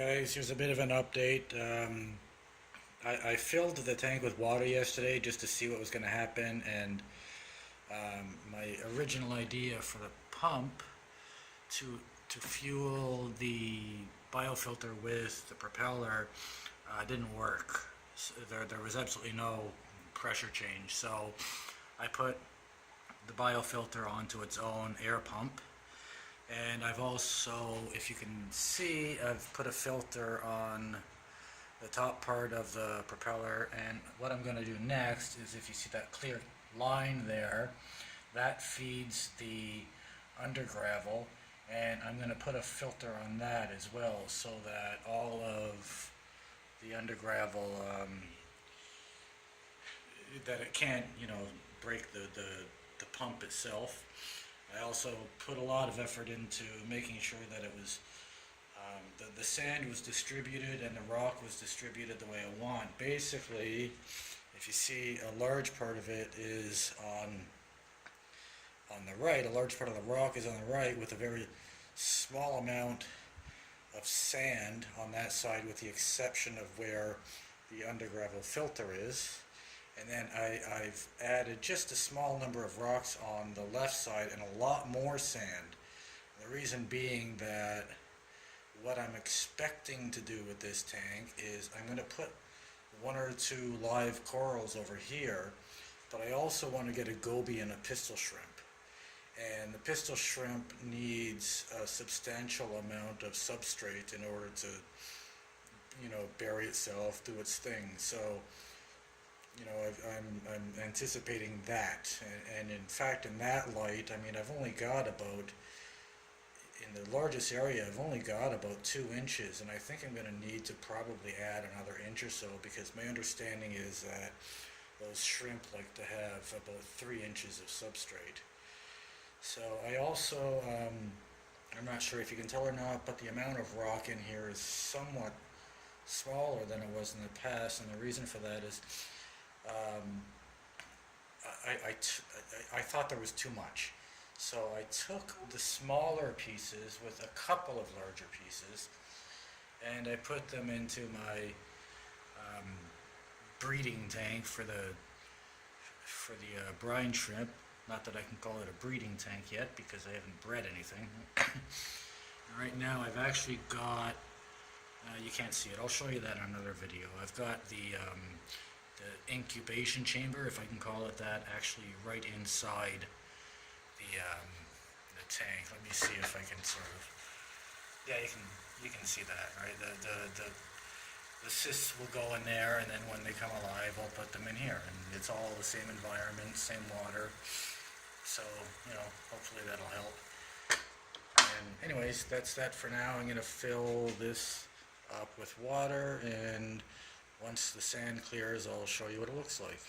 Guys, here's a bit of an update. I filled the tank with water yesterday just to see what was going to happen, and my original idea for the pump to fuel the biofilter with the propeller didn't work. So there was absolutely no pressure change, so I put the biofilter onto its own air pump. And I've also, if you can see, I've put a filter on the top part of the propeller, and what I'm going to do next is, if you see that clear line there, that feeds the undergravel, and I'm going to put a filter on that as well, so that all of the undergravel, that it can't, break the pump itself. I also put a lot of effort into making sure that it was, the sand was distributed and the rock was distributed the way I want. Basically, if you see, a large part of it is on the right, a large part of the rock is on the right, with a very small amount of sand on that side, with the exception of where the undergravel filter is. And then I've added just a small number of rocks on the left side and a lot more sand. The reason being that what I'm expecting to do with this tank is I'm going to put one or two live corals over here, but I also want to get a goby and a pistol shrimp. And the pistol shrimp needs a substantial amount of substrate in order to, bury itself, do its thing. So, I'm anticipating that, and in fact, in that light, I've only got about, in the largest area, I've only got about 2 inches, and I think I'm going to need to probably add another inch or so, because my understanding is that those shrimp like to have about 3 inches of substrate. So I also, I'm not sure if you can tell or not, but the amount of rock in here is somewhat smaller than it was in the past, and the reason for that is I thought there was too much. So I took the smaller pieces with a couple of larger pieces, and I put them into my breeding tank for the brine shrimp. Not that I can call it a breeding tank yet, because I haven't bred anything. Right now I've actually got, you can't see it, I'll show you that in another video. I've got the incubation chamber, if I can call it that, actually right inside the tank. Let me see if I can sort of, yeah, you can see that, right? The cysts will go in there, and then when they come alive, I'll put them in here, and it's all the same environment, same water. So, hopefully that'll help. And anyways, that's that for now. I'm going to fill this up with water, and once the sand clears, I'll show you what it looks like.